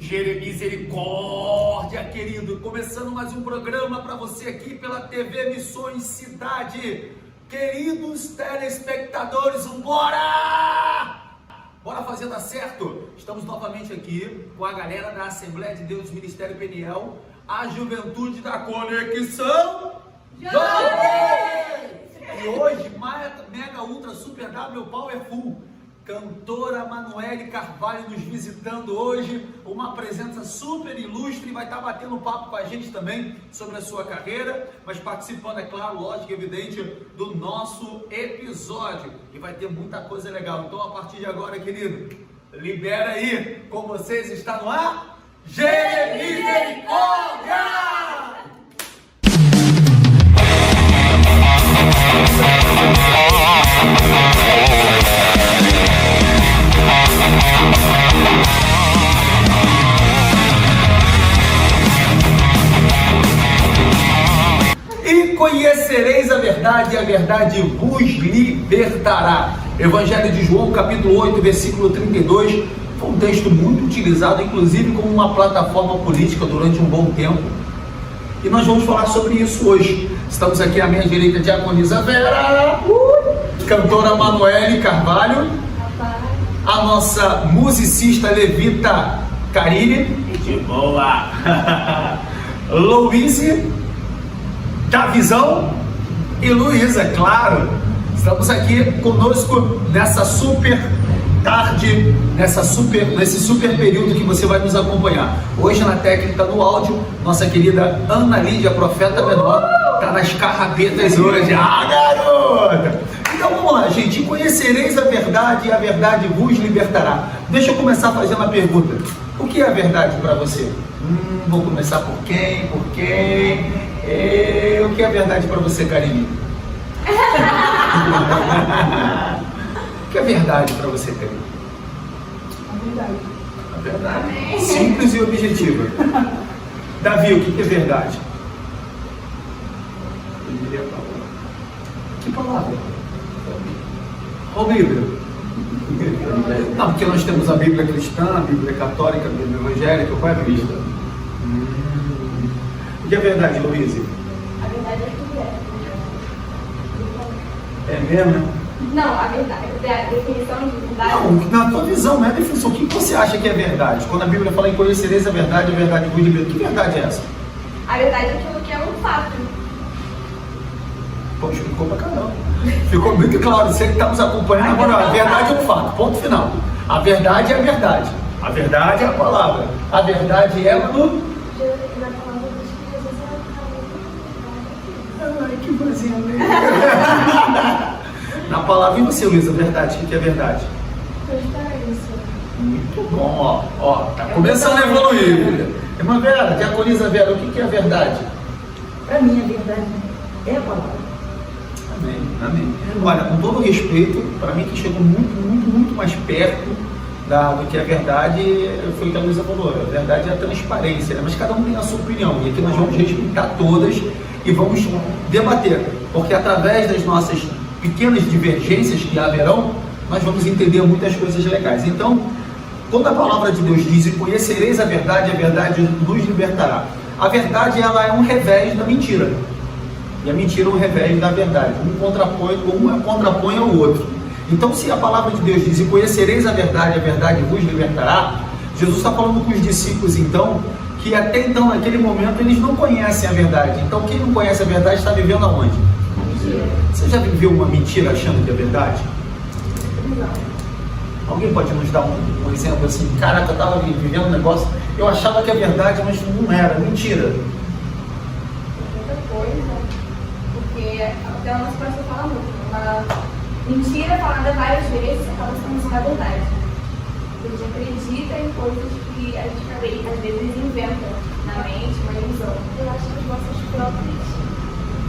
Misericórdia, querido, começando mais um programa para você aqui pela TV Missões Cidade. Queridos telespectadores, bora! Bora fazer dar certo? Estamos novamente aqui com a galera da Assembleia de Deus Ministério Peniel, a Juventude da Conexão Jovem! E hoje, Mega Ultra Super W Powerful, cantora Manoele Carvalho nos visitando hoje, uma presença super ilustre, vai estar batendo papo com a gente também sobre a sua carreira, mas participando, é claro, lógico e evidente, do nosso episódio, e vai ter muita coisa legal. Então, a partir de agora, querido, libera aí, com vocês está no ar, Misericórdia! E conhecereis a verdade, e a verdade vos libertará. Evangelho de João, capítulo 8, versículo 32, foi um texto muito utilizado, inclusive como uma plataforma política durante um bom tempo. E nós vamos falar sobre isso hoje. Estamos aqui à minha direita, Diaconisa Vera, cantora Manoele Carvalho, a nossa musicista levita Karine, de boa, Louise, da Visão e Luísa, claro. Estamos aqui conosco nessa super tarde, nesse super período que você vai nos acompanhar. Hoje na técnica, no áudio, nossa querida Ana Lídia, profeta menor, está nas carrapetas hoje. Ah, garota! Então vamos lá, gente. Conhecereis a verdade e a verdade vos libertará. Deixa eu começar fazendo a pergunta. O que é a verdade para você? Vou começar por quem? Por quem? O que é a verdade para você, Karine? O que é verdade para você, Karine? A verdade. A verdade. Simples e objetiva. Davi, o que é verdade? Que palavra? Qual Bíblia? Não, porque nós temos a Bíblia cristã, a Bíblia católica, a Bíblia evangélica. Qual é a Bíblia? O que é verdade, Luísa? A verdade é tudo É mesmo? Não, a verdade, a definição de verdade. Não, na tua visão, não é a definição. O que você acha que é verdade? Quando a Bíblia fala em conhecereis a verdade vos libertará. Que verdade é essa? A verdade é aquilo que é um fato. Pô, explicou pra caramba. Ficou muito claro. Você que está nos acompanhando agora, a verdade é um fato. Ponto final. A verdade é a verdade. A verdade é a palavra. A verdade é no... Ai, que coisinha linda. Na palavra, e você, Luísa, a verdade, o que é verdade? Muito bom, ó, tá começando a evoluir. Irmã Vera, Diaconisa Vera, o que é a verdade? Para mim, a verdade é a palavra. Amém, amém. Olha, com todo respeito, para mim que chegou muito mais perto do que a verdade, foi o que a Luísa falou. A verdade é a transparência, né? Mas cada um tem a sua opinião, e aqui nós vamos respeitar todas e vamos debater, porque através das nossas pequenas divergências que haverão, nós vamos entender muitas coisas legais. Então, quando a palavra de Deus diz: e conhecereis a verdade nos libertará. A verdade, ela é um revés da mentira, e a mentira é um revés da verdade. Um contrapõe ao outro. Então, se a palavra de Deus diz: e conhecereis a verdade vos libertará, Jesus está falando com os discípulos, então, que até então, naquele momento, eles não conhecem a verdade. Então, quem não conhece a verdade está vivendo aonde? Você já viveu uma mentira achando que é verdade? Não. Alguém pode nos dar um exemplo assim? Caraca, eu estava vivendo um negócio, eu achava que é verdade, mas não era, mentira. Muita coisa, porque até o nosso pastor fala muito. Uma mentira falada várias vezes acaba sendo uma verdade. A gente acredita em coisas que a gente às vezes inventa na mente, uma ilusão. Eu acho que as nossas próprias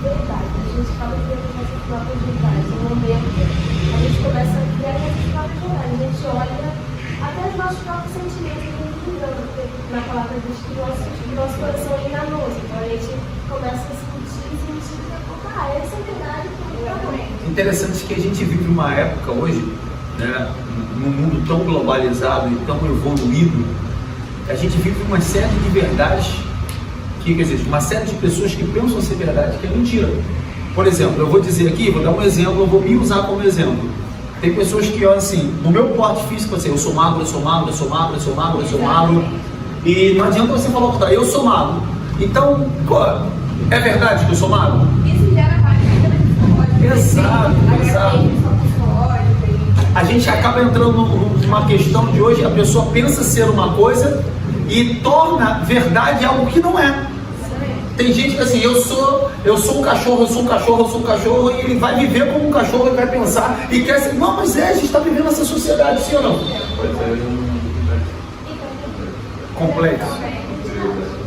verdades, a gente acaba criando as nossas próprias verdades. No momento, a gente começa a criar as nossas próprias verdades. A gente olha até os nossos próprios sentimentos, a gente engana, porque na palavra diz que nosso coração é enganoso. Então a gente começa a sentir que essa é verdade. Interessante que a gente vive uma época hoje, né, num mundo tão globalizado e tão evoluído, a gente vive uma série de verdades, quer dizer, uma série de pessoas que pensam ser verdade, que é mentira. Por exemplo, eu vou dizer aqui, vou dar um exemplo, eu vou me usar como exemplo. Tem pessoas que olham assim, no meu porte físico, assim, eu sou magro, eu sou magro, eu sou magro, eu sou magro, eu sou magro. E não adianta você falar o contrário, eu sou magro. Então, é verdade que eu sou magro? Isso gera mais Exato, exato. A gente acaba entrando numa questão de hoje, a pessoa pensa ser uma coisa e torna verdade algo que não é. Tem gente que assim, eu sou um cachorro, eu sou um cachorro, eu sou um cachorro, e ele vai viver como um cachorro e vai pensar e quer ser. Não, mas a gente está vivendo essa sociedade, sim ou não? Complexo.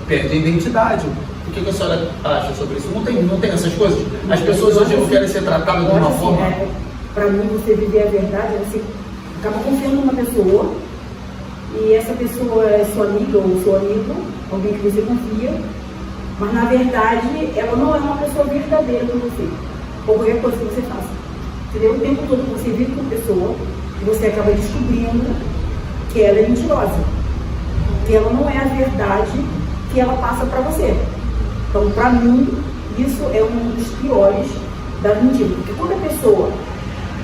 Perde a identidade. O que a senhora acha sobre isso? Não tem essas coisas? As pessoas hoje não querem ser tratadas de uma forma. Para mim, você viver a verdade, você acaba confiando numa pessoa, e essa pessoa é sua amiga ou seu amigo, alguém que você confia, mas na verdade ela não é uma pessoa verdadeira com você, ou qualquer coisa que você faça. Entendeu? O tempo todo você vive com a pessoa e você acaba descobrindo que ela é mentirosa, que ela não é a verdade que ela passa para você. Então, para mim, isso é um dos piores das mentiras, porque quando a pessoa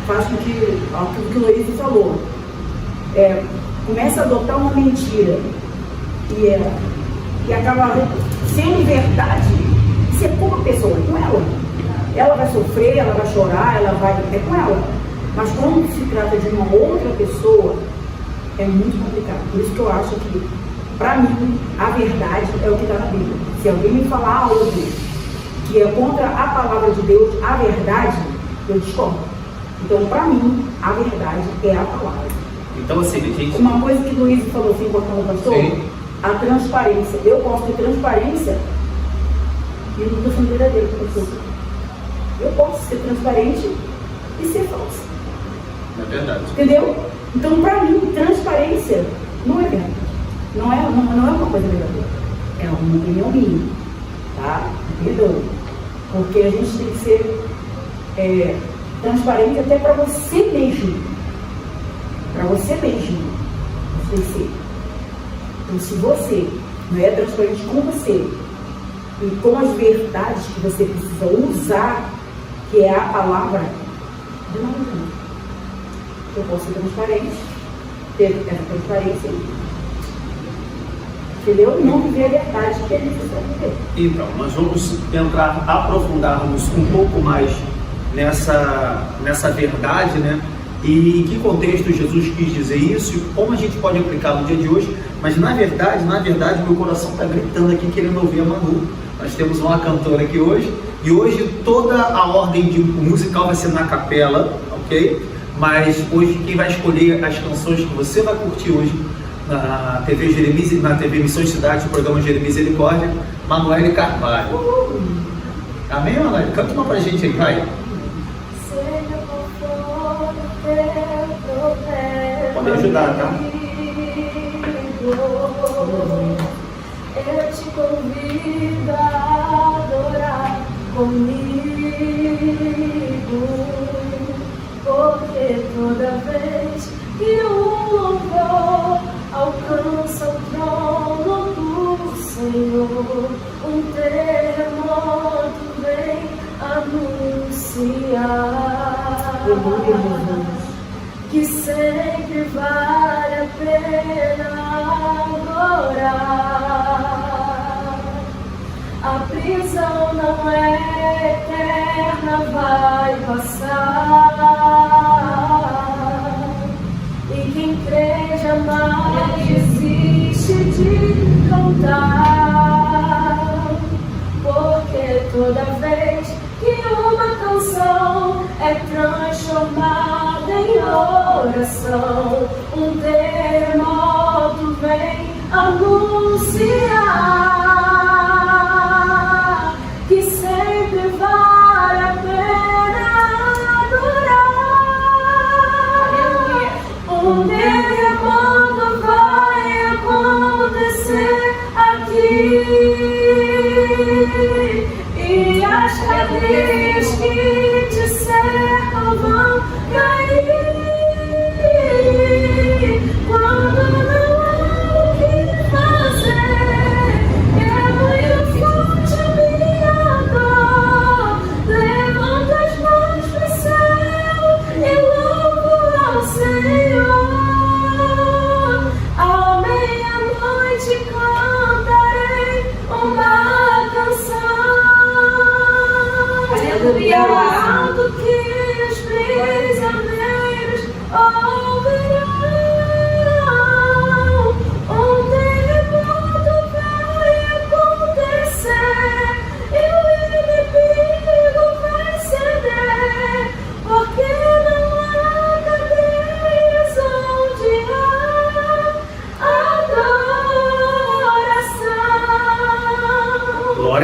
faz com que aquilo que o Luiz falou, começa a adotar uma mentira e acaba sendo verdade, isso é com a pessoa, é com ela. Ela vai sofrer, ela vai chorar, é com ela. Mas quando se trata de uma outra pessoa, é muito complicado. Por isso que eu acho que, para mim, a verdade é o que está na Bíblia. Se alguém me falar algo que é contra a palavra de Deus, a verdade, eu discordo. Então, para mim, a verdade é a palavra. Então, assim, gente... Uma coisa que o Luiz falou assim, cortando o pastor, sim, a transparência. Eu posso ter transparência e não estou sendo verdadeiro com a pessoa. Eu posso ser transparente e ser falsa. É verdade. Entendeu? Então, para mim, transparência não é verdade. Não é uma coisa verdadeira. É uma opinião minha. Tá? Entendeu? Porque a gente tem que ser transparente até para você mesmo. Para você mesmo. Você tem que ser. Então, se você não é transparente com você e com as verdades que você precisa usar, que é a palavra, de nada adianta. Eu posso ser transparente, ter essa transparência, entendeu? E não viver a verdade que é necessário viver. Então, nós vamos aprofundarmos um pouco mais nessa verdade, né? E em que contexto Jesus quis dizer isso e como a gente pode aplicar no dia de hoje. Mas na verdade, meu coração está gritando aqui querendo ouvir a Manu. Nós temos uma cantora aqui hoje, e hoje toda a ordem musical vai ser na capela, ok? Mas hoje quem vai escolher as canções que você vai curtir hoje na TV Jeremias, na TV Missões Cidade, o programa Jeremias Misericórdia, Manoele Carvalho. Amém, Manoele? Canta uma pra gente aí, vai. Seja qual for o teu problema, Pode ajudar, tá? Eu te convido a adorar comigo, porque toda vez que o louvor alcança o trono do Senhor, um terremoto vem anunciar que sempre vale a pena adorar. A prisão não é eterna, vai passar. E quem crê jamais desiste de cantar, porque toda vez que uma canção é transformada em oração, um terremoto vem anunciar que sempre vale a pena adorar. Um terremoto vai acontecer aqui, e as cadeias que te cercam vão cair. Quando não há o que fazer,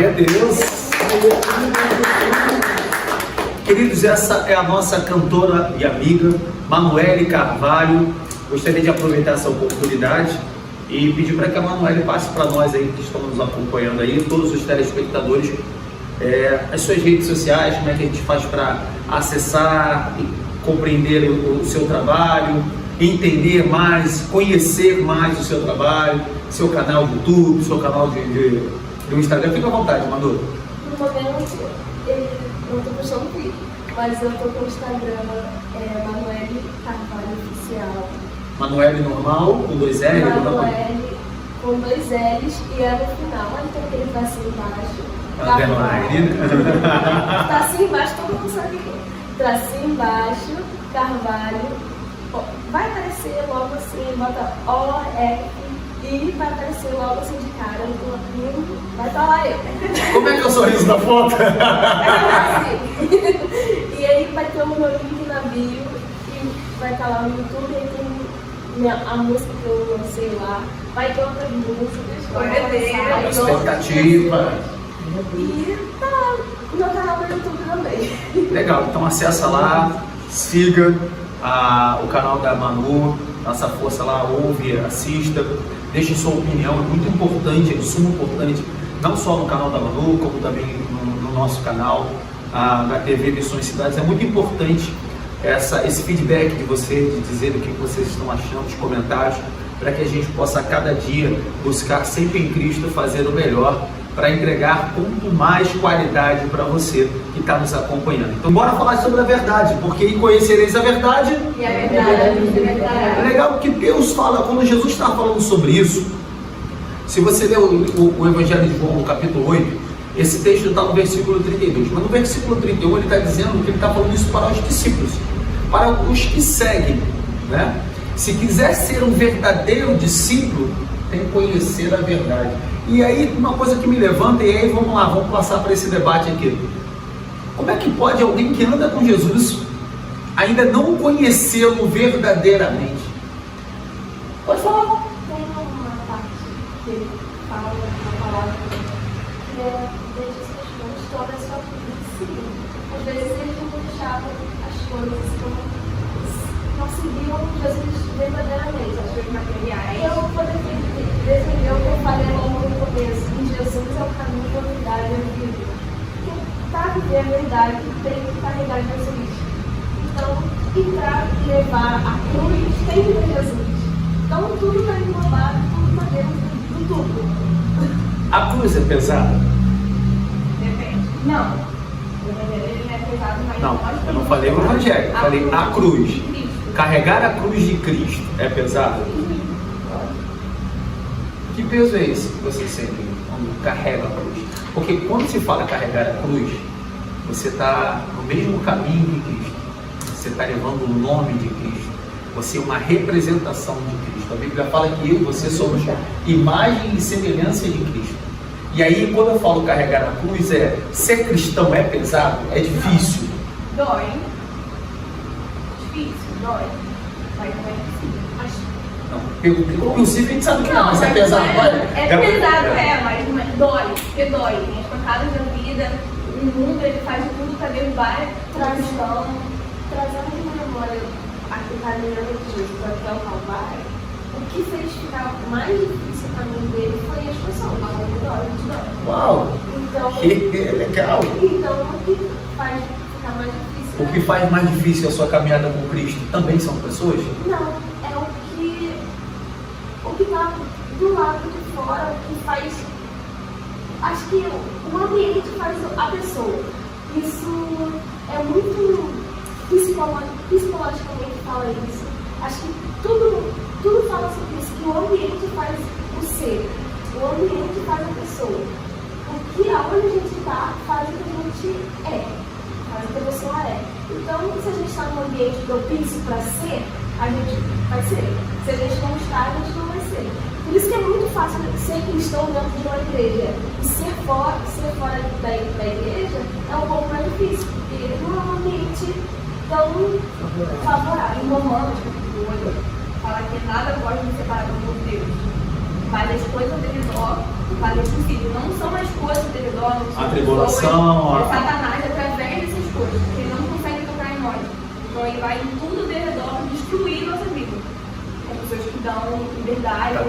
Glória a Deus. Queridos, essa é a nossa cantora e amiga Manuele Carvalho. Gostaria de aproveitar essa oportunidade e pedir para que a Manuele passe para nós aí que estão nos acompanhando aí, todos os telespectadores, as suas redes sociais, como é que a gente faz para acessar e compreender o seu trabalho, entender mais, conhecer mais o seu trabalho, seu canal do YouTube, seu canal do Instagram. Fica à vontade, Manu. No momento, eu estou postando vídeo, mas eu estou com o Instagram, Manuele Carvalho Oficial. Manuele normal, com 2 L? Manuele com 2 L's e é no final. Aí tem aquele tracinho embaixo. Tracinho embaixo, todo mundo sabe o que é. Tracinho embaixo, Carvalho. Vai aparecer logo assim, bota O-F e vai aparecer logo assim de cara. Vai estar lá eu. Como é que é o sorriso da foto? E aí vai ter o meu link na bio e vai estar lá no YouTube. Aí tem a música que eu lancei lá, vai ter outras músicas, expectativa. E tá no meu canal do YouTube também. Legal, então acessa lá, siga o canal da Manu, nossa força lá, ouve, assista, deixe sua opinião, é muito importante, é de suma importante, não só no canal da Manu, como também no nosso canal da TV Missões Cidades. É muito importante esse feedback de vocês, de dizer o que vocês estão achando, os comentários, para que a gente possa a cada dia buscar sempre em Cristo fazer o melhor para entregar quanto mais qualidade para você que está nos acompanhando. Então bora falar sobre a verdade, porque conhecereis a verdade. E a verdade. É legal que Deus fala, quando Jesus estava falando sobre isso, se você ler o Evangelho de João, no capítulo 8, esse texto está no versículo 32, mas no versículo 31 ele está dizendo que ele está falando isso para os discípulos, para os que seguem, né? Se quiser ser um verdadeiro discípulo, tem que conhecer a verdade. E aí uma coisa que me levanta, e aí vamos lá, vamos passar para esse debate aqui. Como é que pode alguém que anda com Jesus ainda não conhecê-lo verdadeiramente? Pode falar. Tem uma parte que ele fala na palavra que desde as questões toda a sua vida em si. Às vezes eles não deixavam as coisas como não seguiam Jesus verdadeiramente. As coisas materiais. Eu vou defender o que eu falei logo no começo. Que Jesus é o caminho, a verdade e a vida. Quem está a viver a verdade tem que carregar Jesus. Então, e para levar a cruz tem que ter Jesus. Então tudo está englobado, tudo está dentro do tudo. A cruz é pesada? Depende. Não. Ele não é pesado, mas Não, eu não falei o Evangelho, eu falei a cruz. Carregar a cruz de Cristo é pesado? Que peso é esse que você sente quando carrega a cruz? Porque quando se fala carregar a cruz, você está no mesmo caminho de Cristo. Você está levando o nome de Cristo. Você é uma representação de Cristo. A Bíblia fala que eu e você somos imagem e semelhança de Cristo. E aí, quando eu falo carregar a cruz, ser cristão é pesado? É difícil? Dói. Difícil, dói. Mas não é difícil. Não, possível a gente sabe que não, mas é pesado. É pesado, mas dói. Porque dói. Tem as pancadas da vida, o mundo ele faz tudo para derrubar a cristão. Trazendo de memória aqui o caminho de Jesus até o Calvário, o que fez ficar mais difícil para mim dele foi a expressão, a Uau! Então, que legal! Então, o que faz ficar mais difícil? O que faz mais difícil a sua caminhada com Cristo também são pessoas? Não, é o que está do lado de fora, o que faz. Acho que o ambiente faz a pessoa. Isso é muito. Psicologicamente fala isso. Acho que tudo fala sobre isso, que o ambiente faz o ser, o ambiente faz a pessoa. O que aonde a gente está faz o que a gente é, faz o que a pessoa é. Então, se a gente está num ambiente propício para ser, a gente vai ser. Se a gente não está, a gente não vai ser. Por isso que é muito fácil ser cristão dentro de uma igreja. E ser fora da igreja é um pouco mais difícil, porque não é um ambiente tão favorável. Em Romanos, capítulo 8, fala que nada pode nos separar do amor de Deus. mas as coisas ao redor fazem possível. Não são as coisas ao redor, não são A tribulação, pessoas, é Satanás através dessas coisas, porque ele não consegue tocar em nós. Então ele vai em tudo ao redor destruir nossa vida. Com pessoas que dão liberdade. Tá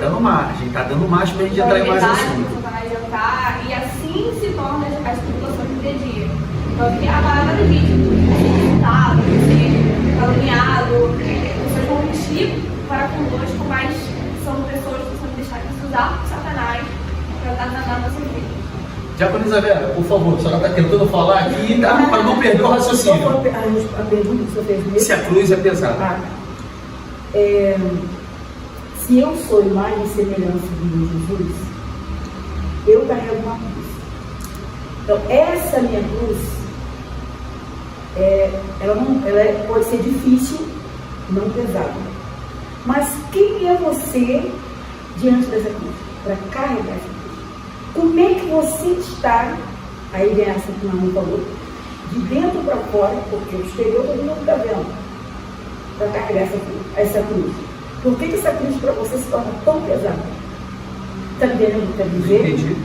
dando margem pra gente entrar em mais assunto. Satanás entrar, e assim se tornam as tribulações do dia a dia. Então aqui a palavra do vídeo, você insultado, você caluniado, pessoas vão mentir para conosco, mas são pessoas que são deixadas de usar por Satanás para dar na nossa vida. Diácono Isabela, por favor, a senhora está tentando falar aqui para não perder o raciocínio. A pergunta que o senhor fez mesmo? Se a cruz é pesada. Se eu sou imagem e semelhança de Jesus, eu carrego uma cruz. Então, essa minha cruz, ela pode ser difícil, não pesada. Mas quem é você diante dessa cruz? Para carregar essa cruz. Como é que você está, aí vem essa que a mamãe falou, de dentro para fora, porque o exterior todo mundo está vendo, para carregar essa cruz. Por que essa cruz para você se torna tão pesada? Está entendendo o que quer dizer? Entendi.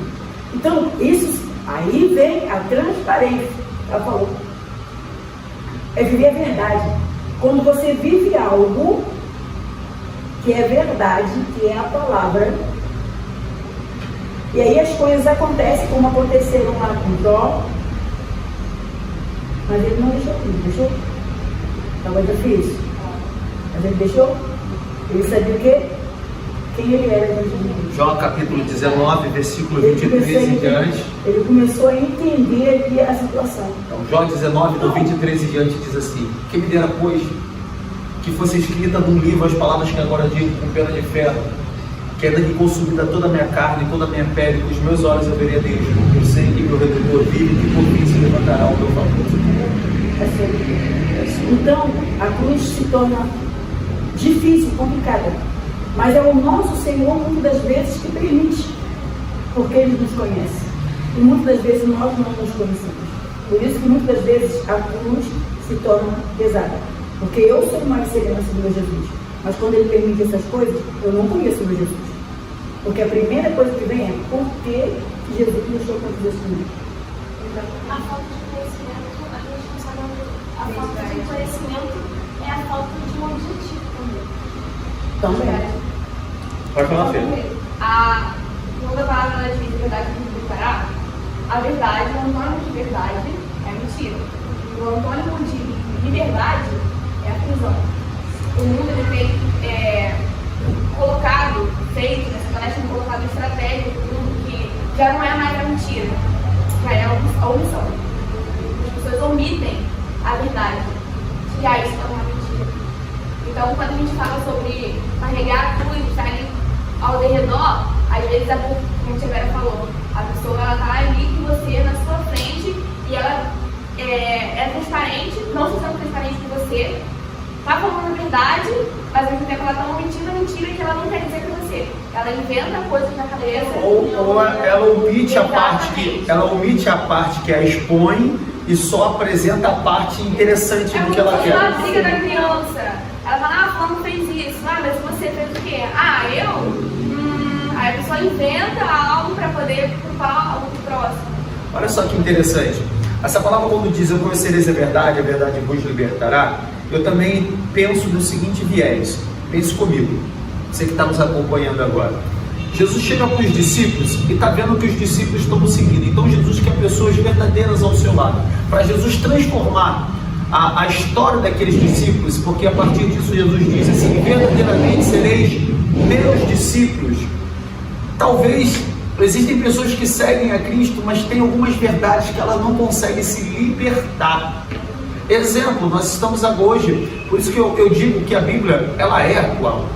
Então, isso, aí vem a transparência. Ela falou. É viver a verdade. Quando você vive algo que é verdade, que é a palavra, e aí as coisas acontecem como aconteceram lá com Jó, mas ele não deixou? Estava difícil. Mas ele deixou? Ele sabia o quê? Quem ele era diante de Deus. Jó capítulo 19, versículo 23 em diante. Ele começou a entender aqui a situação. Então, Jó 19, do 23 em diante diz assim: que me dera, pois, que fosse escrita num livro as palavras que agora digo com pena de ferro, que é daqui consumida toda a minha carne, toda a minha pele, com os meus olhos eu verei a Deus, porque eu sei que meu Redentor vive, que por fim se levantará ao meu favor. Então, a cruz se torna difícil, complicada, mas é o nosso Senhor muitas das vezes que permite, porque Ele nos conhece, e muitas das vezes nós não nos conhecemos. Por isso que muitas das vezes a cruz se torna pesada, porque eu sou uma semelhança do meu Jesus, mas quando Ele permite essas coisas, eu não conheço o meu Jesus, porque a primeira coisa que vem é por que Jesus deixou acontecer isso comigo. A falta de conhecimento, a gente não sabe onde. A falta de conhecimento é a falta de um objetivo também. Pode falar, Fê. Quando a palavra ela diz verdade nos libertará, a verdade, o antônimo de verdade é mentira. O antônimo de liberdade é a prisão. O mundo ele tem colocado, feito, né? Satanás tem colocado estratégia do mundo que já não é mais a mentira, já é a omissão. As pessoas omitem a verdade, que aí se torna uma mentira. Então, quando a gente fala sobre carregar a cruz, estar ali ao redor, às vezes, como a Tia falou, a pessoa está ali com você na sua frente e ela é transparente, não se sendo transparente com você, está falando a verdade, mas ao mesmo tempo ela está omitindo a mentira que ela não quer dizer para você. Ela inventa coisas na cabeça. Ou ela omite a parte que a expõe e só apresenta a parte interessante do que ela quer. É uma briga da criança. Ela fala, fulano fez isso. Mas você fez o quê? Eu? Aí a pessoa inventa algo para poder culpar algo do próximo. Olha só que interessante. Essa palavra, quando diz eu conhecereis a verdade vos libertará, eu também penso no seguinte viés. Pense comigo, você que está nos acompanhando agora. Jesus chega para os discípulos e está vendo que os discípulos estão seguindo. Então Jesus quer pessoas verdadeiras ao seu lado. Para Jesus transformar a história daqueles discípulos, porque a partir disso Jesus diz assim: verdadeiramente sereis meus discípulos. Talvez existem pessoas que seguem a Cristo, mas tem algumas verdades que ela não consegue se libertar. Exemplo, nós estamos hoje, por isso que eu digo que a Bíblia ela é atual.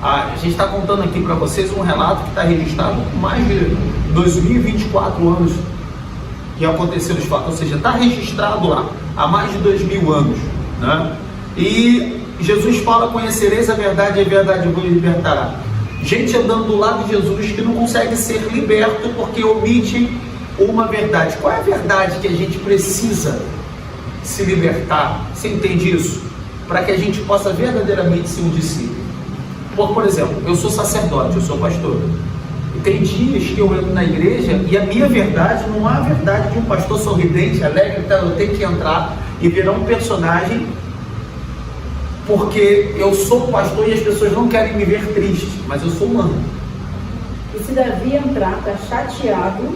A gente está contando aqui para vocês um relato que está registrado com mais de 2024 anos que aconteceram os fatos, ou seja, está registrado lá há mais de 2000 anos, né? E Jesus fala: conhecereis a verdade vos libertará. Gente andando do lado de Jesus que não consegue ser liberto porque omite uma verdade. Qual é a verdade que a gente precisa se libertar? Você entende isso? Para que a gente possa verdadeiramente ser um discípulo. Por exemplo, eu sou sacerdote, eu sou pastor. E tem dias que eu entro na igreja e a minha verdade não é a verdade de um pastor sorridente, alegre, então eu tenho que entrar e virar um personagem porque eu sou pastor e as pessoas não querem me ver triste, mas eu sou humano. E se Davi entrar, tá chateado,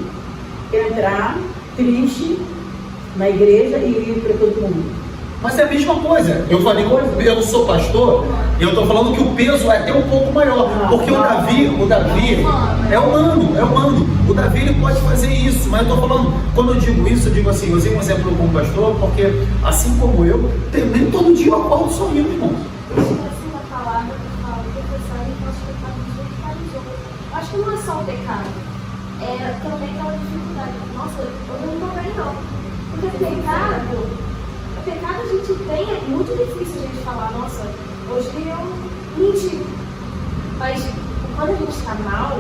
entrar triste na igreja e ir para todo mundo. Mas é a mesma coisa. Eu falei, eu sou pastor, e eu estou falando que o peso é até um pouco maior. Porque o Davi é humano. O Davi ele pode fazer isso, mas eu estou falando, quando eu digo isso, eu digo assim, eu usei um exemplo como pastor, porque assim como eu, nem todo dia eu acordo sorrindo, irmão. Acho que não é só o pecado, é também aquela dificuldade. Nossa, eu não estou bem não. Porque pecado a gente tem, é muito difícil a gente falar, nossa, hoje eu menti. Mas quando a gente está mal,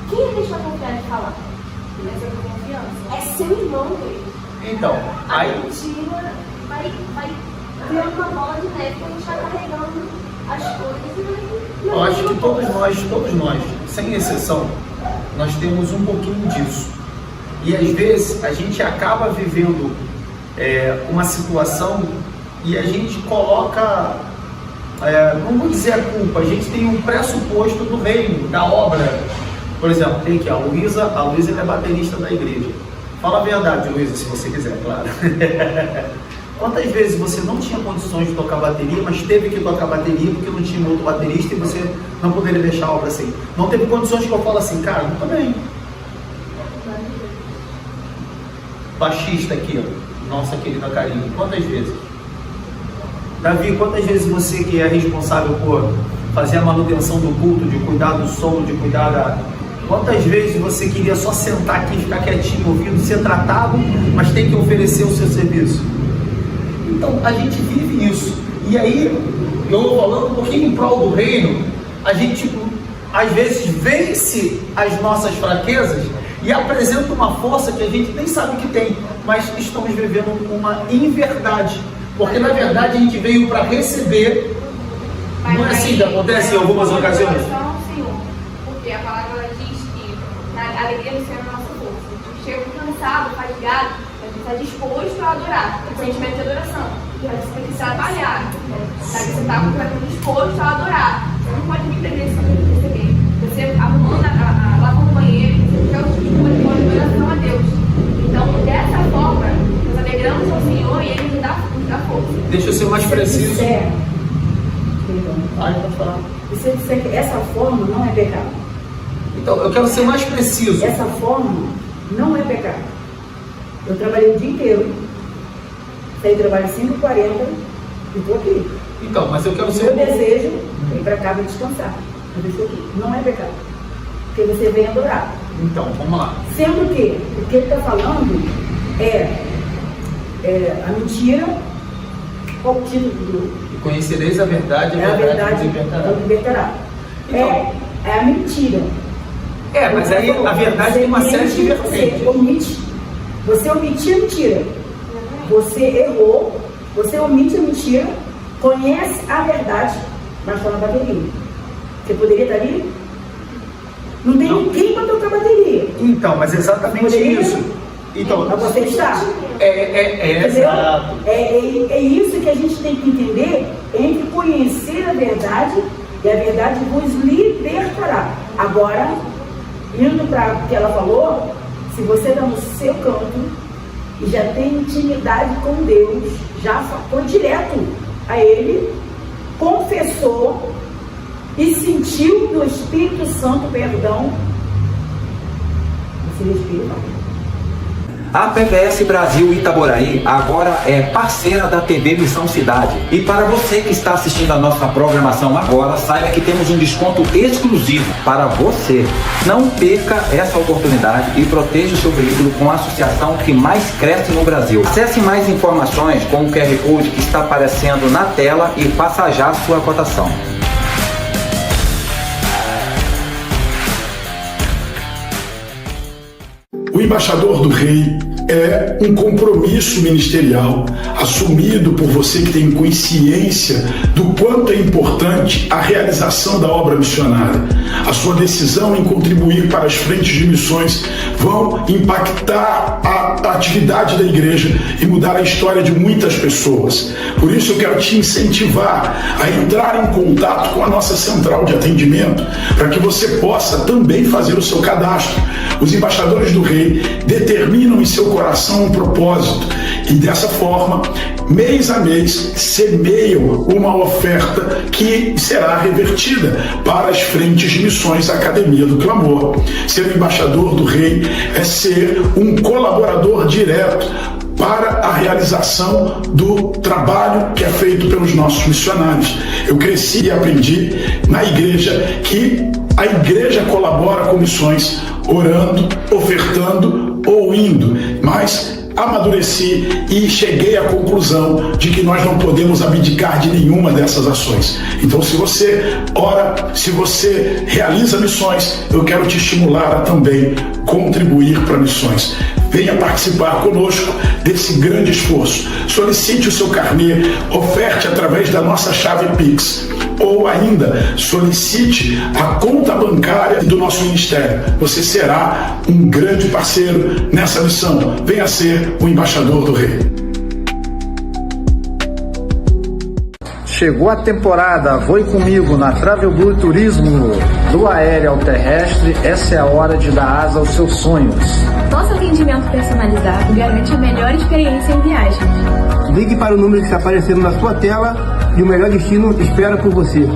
quem a gente vai confiar de falar? Vai ser com confiança. É seu irmão dele. Então, a mentira vai virando uma bola de neve que a gente vai carregando as coisas e vai. Eu acho que todos nós, sem exceção, nós temos um pouquinho disso. E às vezes a gente acaba vivendo uma situação e a gente coloca, não vou dizer a culpa, a gente tem um pressuposto do reino, da obra. Por exemplo, tem aqui a Luísa é baterista da igreja. Fala a verdade, Luísa, se você quiser, claro. Quantas vezes você não tinha condições de tocar bateria, mas teve que tocar bateria porque não tinha outro baterista e você não poderia deixar a obra assim? Não teve condições que eu falo assim, cara, não tô bem. Baixista aqui, ó, nossa querida Karine, quantas vezes? Davi, quantas vezes você que é responsável por fazer a manutenção do culto, de cuidar do som, de cuidar da... Quantas vezes você queria só sentar aqui, ficar quietinho, ouvindo, ser tratado, mas tem que oferecer o seu serviço? Então, a gente vive isso. E aí, eu vou falando um pouquinho em prol do reino, a gente, às vezes, vence as nossas fraquezas e apresenta uma força que a gente nem sabe que tem, mas estamos vivendo uma inverdade. Porque, na verdade, a gente veio para receber. Não é assim que acontece em algumas ocasiões? Porque a palavra diz que a alegria do Senhor é a nossa força. Chega cansado, fatigado, a gente está disposto a adorar. É sentimento de adoração. Você tem que trabalhar. Você está disposto a adorar. Você não pode vir para a igreja sem receber. Você arrumando lavando o banheiro, você quer o tipo de adoração a Deus. Então, dessa forma, nós alegramos ao Senhor e Ele nos dá força. Deixa eu ser mais preciso. Pode falar. E se eu disser que essa forma não é pecado? Então, eu quero ser mais preciso. Essa forma não é pecado. Eu trabalhei o dia inteiro, saí do trabalho às 5h40 e estou aqui. Então, mas eu quero O ser... meu desejo é ir para casa descansar. Eu estou aqui. Não é pecado. Porque você vem adorar. Então, vamos lá. Sendo que o que ele está falando é a mentira. Qual o título do... E conhecereis a verdade, a verdade vos libertará. Então, é a mentira. Mas aí a verdade tem uma série de vertentes. Você omitiu a mentira. Você errou, você omite a mentira, conhece a verdade, mas está na bateria. Você poderia estar ali? Não tem ninguém para tocar bateria. Então, mas exatamente isso. Então, mas você está. Exato. É isso que a gente tem que entender entre conhecer a verdade e a verdade vos libertará. Agora, indo para o que ela falou, se você está no seu canto e já tem intimidade com Deus, já foi direto a Ele, confessou e sentiu do Espírito Santo perdão, você respira. A PVS Brasil Itaboraí agora é parceira da TV Missão Cidade. E para você que está assistindo a nossa programação agora, saiba que temos um desconto exclusivo para você. Não perca essa oportunidade e proteja o seu veículo com a associação que mais cresce no Brasil. Acesse mais informações com o QR Code que está aparecendo na tela e faça já a sua cotação. O embaixador do rei é um compromisso ministerial assumido por você que tem consciência do quanto é importante a realização da obra missionária. A sua decisão em contribuir para as frentes de missões vão impactar a atividade da igreja e mudar a história de muitas pessoas. Por isso eu quero te incentivar a entrar em contato com a nossa central de atendimento para que você possa também fazer o seu cadastro. Os embaixadores do Rei determinam em seu coração um propósito e dessa forma, mês a mês, semeiam uma oferta que será revertida para as frentes de missões da Academia do Clamor. Ser um embaixador do Rei é ser um colaborador direto para a realização do trabalho que é feito pelos nossos missionários. Eu cresci e aprendi na igreja que a igreja colabora com missões, orando, ofertando ou indo, mas amadureci e cheguei à conclusão de que nós não podemos abdicar de nenhuma dessas ações. Então, se você ora, se você realiza missões, eu quero te estimular a também contribuir para missões. Venha participar conosco desse grande esforço. Solicite o seu carnê, oferte através da nossa chave Pix, ou ainda solicite a conta bancária do nosso ministério. Você será um grande parceiro nessa missão. Venha ser o embaixador do Rei. Chegou a temporada Voe Comigo na Travel Blue Turismo. Do aéreo ao terrestre, essa é a hora de dar asa aos seus sonhos. Nosso atendimento personalizado garante a melhor experiência em viagens. Ligue para o número que está aparecendo na sua tela e o melhor destino espera por você.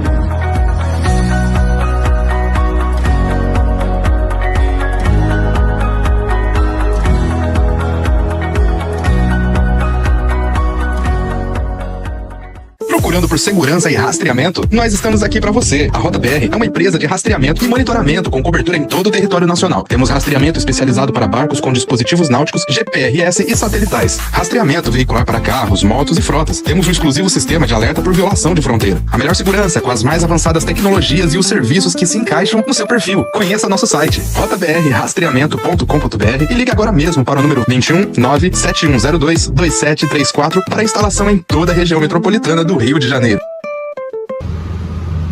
Procurando por segurança e rastreamento? Nós estamos aqui para você. A Rota BR é uma empresa de rastreamento e monitoramento com cobertura em todo o território nacional. Temos rastreamento especializado para barcos com dispositivos náuticos GPRS e satelitais. Rastreamento veicular para carros, motos e frotas. Temos um exclusivo sistema de alerta por violação de fronteira. A melhor segurança com as mais avançadas tecnologias e os serviços que se encaixam no seu perfil. Conheça nosso site rotabrrastreamento.com.br e ligue agora mesmo para o número 21 97102 2734 para instalação em toda a região metropolitana do Rio de Janeiro.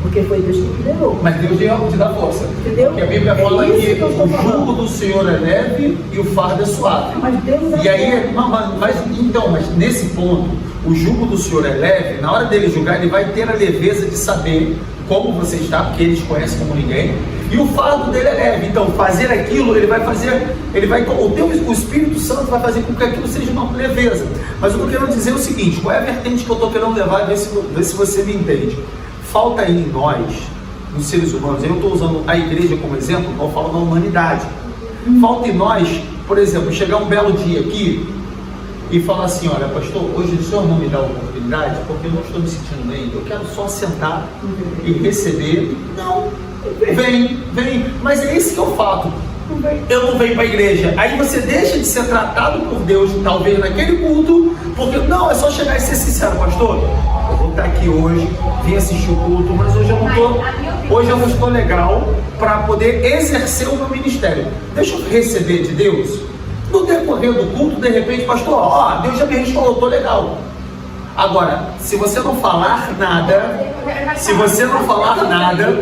Porque foi Deus que liderou. Mas Deus te dá força. Entendeu? Porque a Bíblia fala que o jugo do Senhor é leve e o fardo é suave. Mas Deus E aí, mas nesse ponto, o jugo do Senhor é leve. Na hora dele julgar, ele vai ter a leveza de saber como você está, porque eles conhecem como ninguém. E o fardo dele é leve. Então, fazer aquilo, o Espírito Santo vai fazer com que aquilo seja uma leveza. Mas o que eu quero dizer é o seguinte: qual é a vertente que eu estou querendo levar? Vê se você me entende. Falta em nós, nos seres humanos, eu estou usando a igreja como exemplo, eu falo da humanidade. Falta em nós, por exemplo, chegar um belo dia aqui e falar assim: olha, pastor, hoje o senhor não me dá a oportunidade porque eu não estou me sentindo bem, eu quero só sentar e receber. Não, vem, mas é esse que é o fato. Eu não venho para a igreja. Aí você deixa de ser tratado por Deus, talvez naquele culto, porque não, é só chegar e ser sincero: pastor, eu vou estar aqui hoje, vim assistir o culto, mas hoje eu não estou legal para poder exercer o meu ministério. Deixa eu receber de Deus. No decorrer do culto, de repente, pastor, Deus já me respondeu, eu estou legal. Agora, se você não falar nada,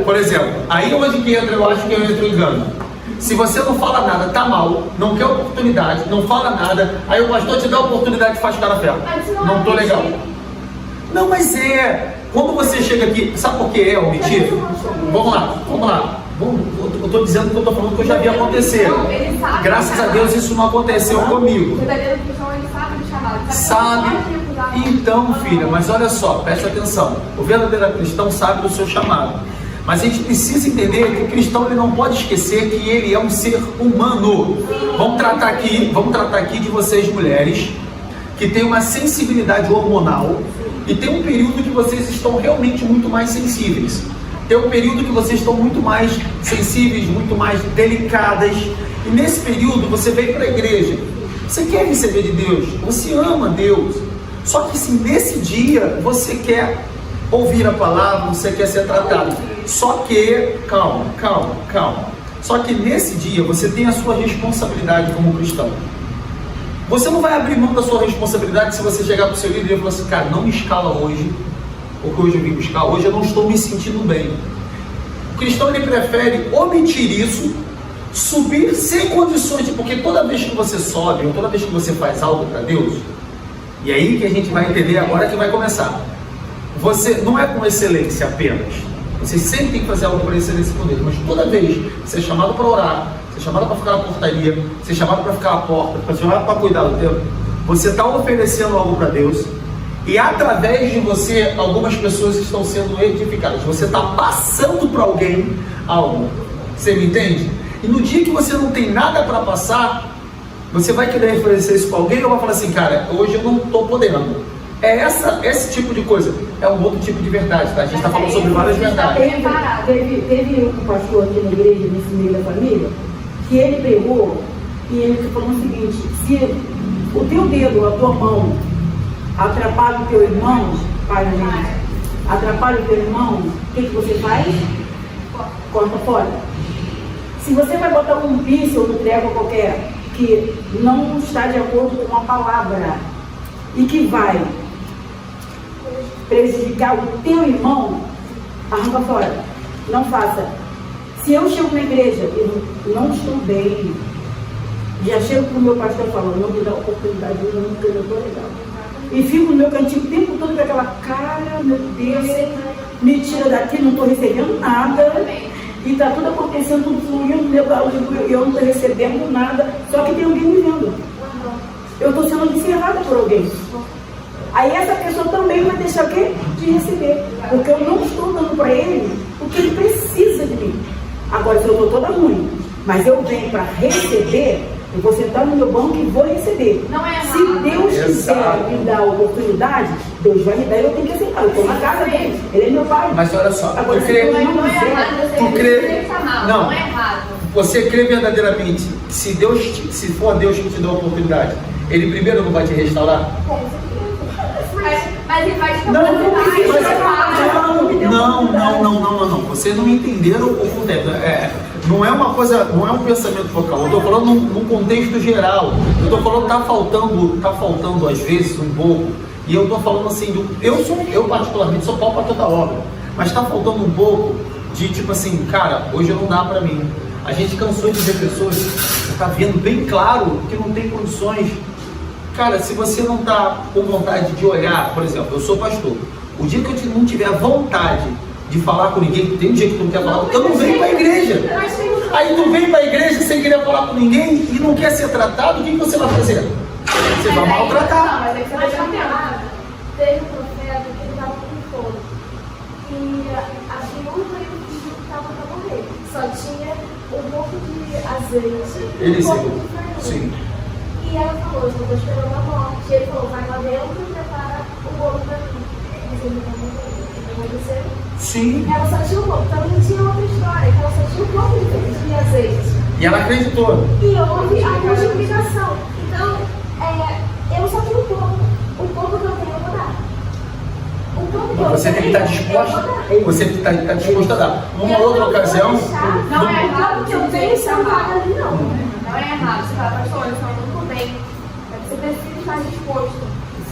por exemplo, aí hoje que entra, eu acho que eu entro em engano. Se você não fala nada, tá mal, não quer oportunidade, não fala nada, aí o pastor te dá a oportunidade e faz cara feia. Não tô legal. Não, mas quando você chega aqui, sabe por que é omitir? Vamos lá. Eu estou dizendo que eu estou falando que eu já vi acontecer. Graças a Deus isso não aconteceu comigo. Sabe? Então, filha, mas olha só, preste atenção. O verdadeiro cristão sabe do seu chamado. Mas a gente precisa entender que o cristão ele não pode esquecer que ele é um ser humano. Vamos tratar aqui de vocês mulheres que têm uma sensibilidade hormonal e tem um período que vocês estão realmente muito mais sensíveis. Tem um período que vocês estão muito mais sensíveis, muito mais delicadas. E nesse período você vem para a igreja. Você quer receber de Deus, você ama Deus. Só que se nesse dia você quer ouvir a palavra, você quer ser tratado. Só que, calma. Só que nesse dia você tem a sua responsabilidade como cristão. Você não vai abrir mão da sua responsabilidade se você chegar para o seu líder e falar assim, cara, não me escala hoje, porque hoje eu vim buscar, hoje eu não estou me sentindo bem. O cristão, ele prefere omitir isso, subir sem condições, porque toda vez que você sobe, ou toda vez que você faz algo para Deus, e aí que a gente vai entender agora que vai começar. Você não é com excelência apenas, você sempre tem que fazer algo para excelência com Deus, mas toda vez que você é chamado para orar, você é chamado para ficar na portaria, você é chamado para ficar à porta, você é chamado para cuidar do tempo, você está oferecendo algo para Deus, e através de você, algumas pessoas estão sendo edificadas. Você está passando para alguém algo. Você me entende? E no dia que você não tem nada para passar, você vai querer oferecer isso para alguém ou vai falar assim, cara, hoje eu não estou podendo. Esse tipo de coisa é um outro tipo de verdade, tá? A gente está falando sobre várias verdades. Teve um pastor aqui na igreja, nesse meio da família, que ele pregou e ele falou o seguinte: se o teu dedo, a tua mão, atrapalha o teu irmão, pai da gente, atrapalha o teu irmão, o que você faz? Corta fora. Se você vai botar um pincel no treco qualquer que não está de acordo com uma palavra e que vai prejudicar o teu irmão, arranca fora. Não faça. Se eu chego na igreja e não estou bem, já chego para o meu pastor falando, não me dá oportunidade, eu nunca estou legal. E fico no meu cantinho o tempo todo com aquela cara, meu Deus, me tira daqui, não estou recebendo nada. E está tudo acontecendo, tudo fluindo legal, e eu não estou recebendo nada, só que tem alguém me vendo. Eu estou sendo observada por alguém. Aí essa pessoa também vai deixar o quê? De receber. Porque eu não estou dando para ele o que ele precisa de mim. Agora, se eu estou toda ruim, mas eu venho para receber, eu vou sentar no meu banco e vou receber. Não é errado. Se Deus quiser me dar a oportunidade, Deus vai me dar e eu tenho que aceitar. Eu estou na casa dele, ele é meu pai. Mas olha só, agora, tu crê, não é errado, tu crê, não é errado. Você crê verdadeiramente, se for Deus que te dá a oportunidade, ele primeiro não vai te restaurar? Mas ele vai te Não. Vocês não entenderam o contexto. Não é uma coisa, não é um pensamento focal. Eu estou falando num contexto geral. Eu estou falando que tá faltando às vezes um pouco. E eu estou falando assim, eu particularmente sou pau para toda obra. Mas está faltando um pouco de tipo assim, cara, hoje não dá para mim. A gente cansou de ver pessoas, você está vendo bem claro que não tem condições. Cara, se você não está com vontade de olhar, por exemplo, eu sou pastor. O dia que eu não tiver vontade de falar com ninguém, tem um dia que tu não quer falar, eu não venho para a igreja. Aí tu vem para a igreja sem querer falar com ninguém e não quer ser tratado, o que você vai fazer? Você vai maltratar. Mas teve um profeta que ele estava com fome. E acho que não foi o que estava para morrer. Só tinha um pouco de azeite e um pouco de farinha. Sim. E ela falou, eu estou esperando a morte. E ele falou, vai lá dentro e prepara o bolo para mim. Mas ele não aconteceu. Sim. Ela só tinha um pouco. Também tinha outra história, que ela só tinha um pouco de azeite. E ela acreditou. E houve a multiplicação. Então, eu só tenho um pouco. O pouco que eu tenho, eu vou dar. O pouco que eu Você tem que estar disposta. Você tem que estar disposto a dar. Numa outra ocasião. Não é errado que eu tenho sentada ali, não. Não é errado. Você fala, pastor, eu estou muito bem. Você precisa estar disposto.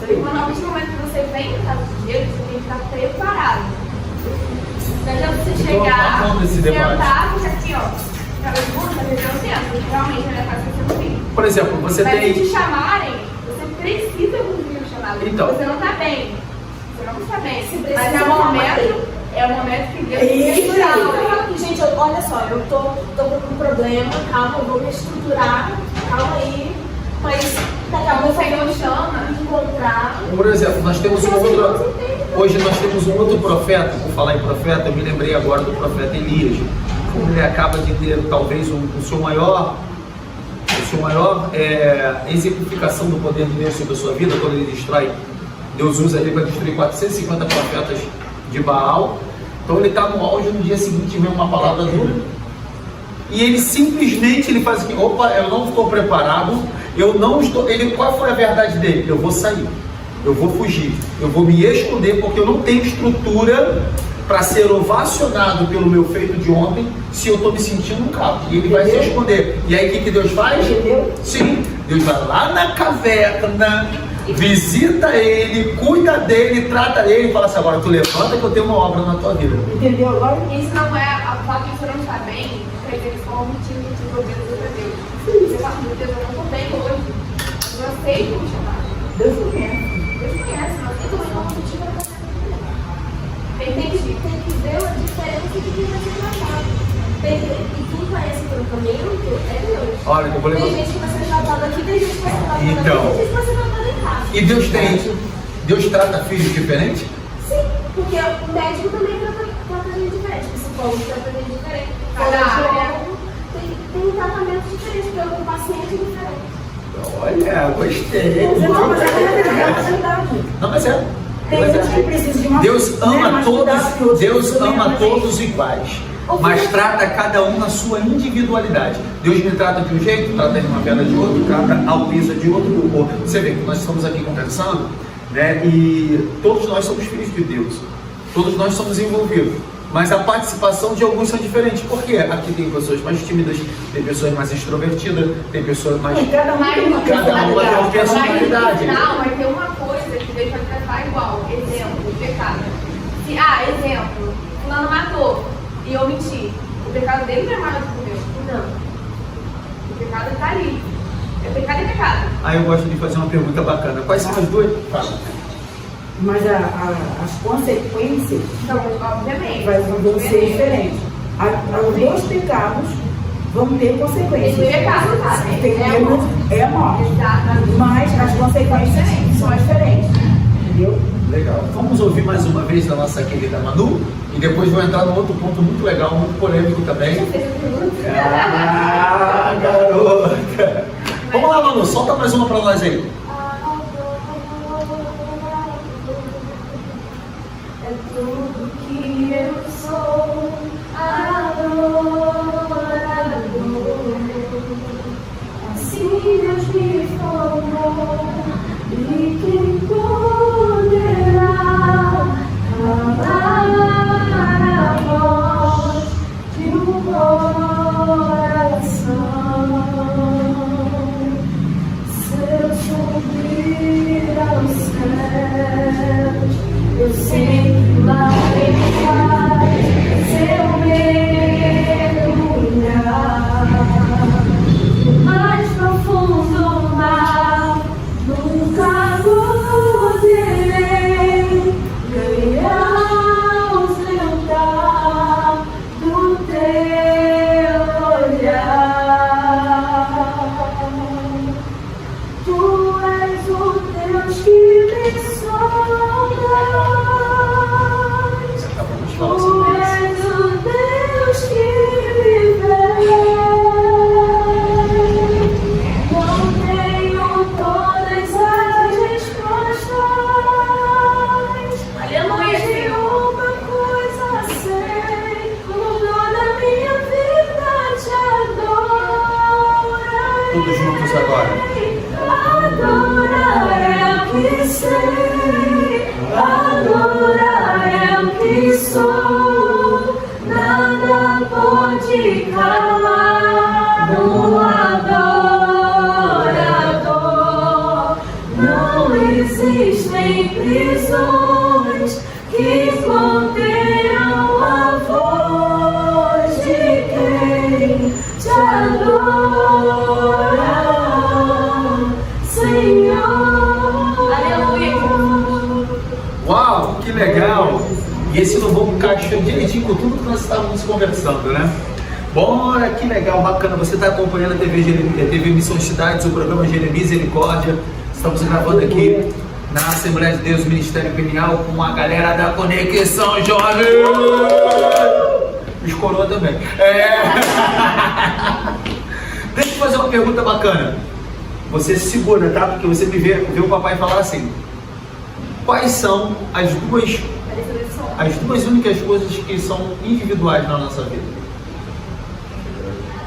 E quando a partir do momento que você vem na casa de Deus, você tem que estar preparado. Não adianta você chegar, sentar, ficar assim, ó, cabeça de bunda, devendo tempo. Realmente, na minha casa você não tem. Por exemplo, você mas tem. se te chamarem, você precisa cumprir o chamado. Então. Você não está bem. Você não está bem. Mas é o momento que Deus te estruturar. Gente, olha só, eu tô com um problema, calma, eu vou me estruturar, calma aí. Mas daqui a pouco você não chama encontrar. Por exemplo, nós temos hoje nós temos um outro profeta. Por falar em profeta, eu me lembrei agora do profeta Elias. Ele acaba de ter talvez o seu maior exemplificação do poder de Deus sobre a sua vida, quando ele destrói. Deus usa ele para destruir 450 profetas de Baal. Então ele está no auge, no dia seguinte vem uma palavra dura. E ele simplesmente faz assim, opa, eu não estou preparado, qual foi a verdade dele? Eu vou sair, eu vou fugir, eu vou me esconder porque eu não tenho estrutura para ser ovacionado pelo meu feito de ontem se eu estou me sentindo um cabo. E ele vai se esconder. E aí o que Deus faz? Entendeu? Sim, Deus vai lá na caverna, visita ele, cuida dele, trata ele e fala assim, agora tu levanta que eu tenho uma obra na tua vida. Entendeu agora? Isso não é, o fato de você não estar bem, quer dizer que eles estão omitindo que os ouvidos para Deus. Você fala, meu Deus, eu não estou bem hoje. Eu aceito o chamado. Deus conhece. Deus conhece, mas eu também não vou te tratar. Entendi. Tem que ver a diferença de quem vai ser tratado. E quem conhece o tratamento é Deus. Olha, eu vou levar. Tem gente que vai ser tratada aqui, tem gente que vai ser tratada Então. aqui, tem gente que vai ser tratada em casa. E Deus trata filhos diferentes? Sim, porque o médico também trata gente diferente, o psicólogo trata gente diferente. Tem um tratamento diferente, porque o paciente é diferente. Olha, gostei. Não, mas é verdade. Não, mas é. Tem gente que precisa de uma Deus ama mais todos, cuidado que outros. Deus Também ama ama todos iguais, mas trata cada um na sua individualidade. Deus me trata de um jeito, trata a irmã Bela de outro, trata a Luísa de outro. Você vê que nós estamos aqui conversando, né? E todos nós somos filhos de Deus, todos nós somos envolvidos. Mas a participação de alguns são diferentes. Por quê? Aqui tem pessoas mais tímidas, tem pessoas mais extrovertidas, tem pessoas mais... Cada um tem uma personalidade. Mas no final vai ter uma coisa que Deus vai tratar igual. Exemplo, pecado. Exemplo, fulano matou e eu menti. O pecado dele não é maior do que o meu. Não. O pecado está ali. Pecado é pecado. Aí eu gosto de fazer uma pergunta bacana. Quais são as duas? Fala. Mas as consequências Então, obviamente. vão ser diferentes. Os dois pecados vão ter consequências. Esse pecado, tá? É a morte. Exatamente. Mas as consequências são diferentes. Entendeu? Legal. Vamos ouvir mais uma vez da nossa querida Manu e depois vou entrar num outro ponto muito legal, muito polêmico também. Ah, garota! Vamos lá, Manu, solta mais uma pra nós aí. É tudo que eu sou, adorador. Assim Deus me formou, e quem poderá amar a voz de um coração? Se eu subir aos céus, eu sempre lá em seu mergulhar no mais profundo mar, nunca poderei ganhar os levantar do teu olhar. Tu és o Deus que me sonda. Tu és o Deus que me vê. Não tenho todas as respostas, mas de uma coisa sei: com toda a minha vida te adoro. Todos juntos agora. Adorar é o que sei, adorar é o que sou, nada pode calar no adorador. Não existem prisões que contenham a voz de quem te adora, Senhor. Aleluia. Uau, que legal! E esse louvor encaixou direitinho com tudo que nós estávamos conversando, né? Bora, que legal, bacana. Você está acompanhando a TV Missão Cidades, o programa Misericórdia. Estamos gravando aqui na Assembleia de Deus Ministério Penial com a galera da Conexão Jovem. Os coroa também. Deixa eu fazer uma pergunta bacana. Você se segura, tá? Porque você me vê o papai falar assim: quais são as duas únicas coisas que são individuais na nossa vida?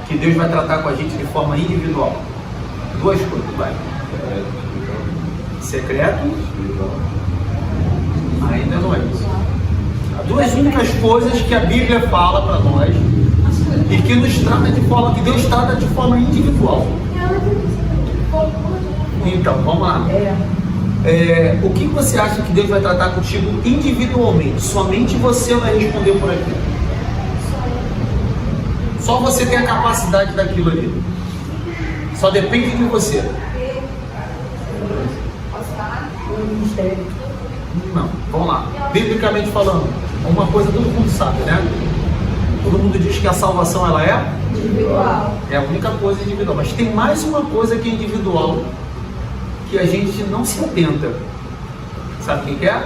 Que Deus vai tratar com a gente de forma individual. Duas coisas, vai. Secreto? Ainda não é isso. Há duas únicas coisas que a Bíblia fala para nós e que nos trata de forma, que Deus trata de forma individual. Então, vamos lá. O que você acha que Deus vai tratar contigo individualmente? Somente você vai responder por aquilo. Só você tem a capacidade daquilo ali. Só depende de você. Não, vamos lá. Biblicamente falando, uma coisa todo mundo sabe, né? Todo mundo diz que a salvação ela é Individual. É a única coisa individual. Mas tem mais uma coisa que é individual que a gente não se atenta. Sabe o que é?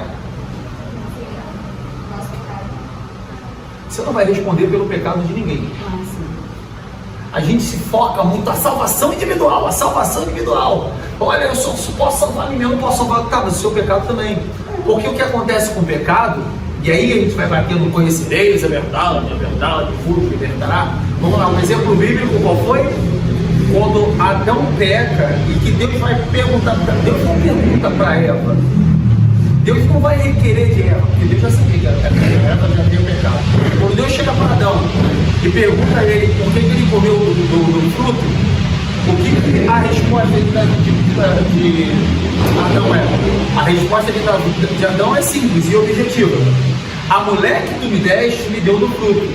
Você não vai responder pelo pecado de ninguém. A gente se foca muito, a salvação individual, a salvação individual. Olha, eu só posso salvar ninguém, eu não posso salvar, tá, mas o seu pecado também. Porque o que acontece com o pecado, e aí a gente vai batendo, conhecereis a verdade vos libertará. Vamos lá, um exemplo bíblico, qual foi? Quando Adão peca e que Deus vai perguntar, Deus não pergunta para Eva. Deus não vai requerer de Eva, porque Deus já sabia que Eva já tinha pecado. Quando Deus chega para Adão e pergunta a ele por que ele comeu do fruto, o que a resposta de Adão é? A resposta de Adão é simples e objetiva. A mulher que tu me deste me deu do fruto.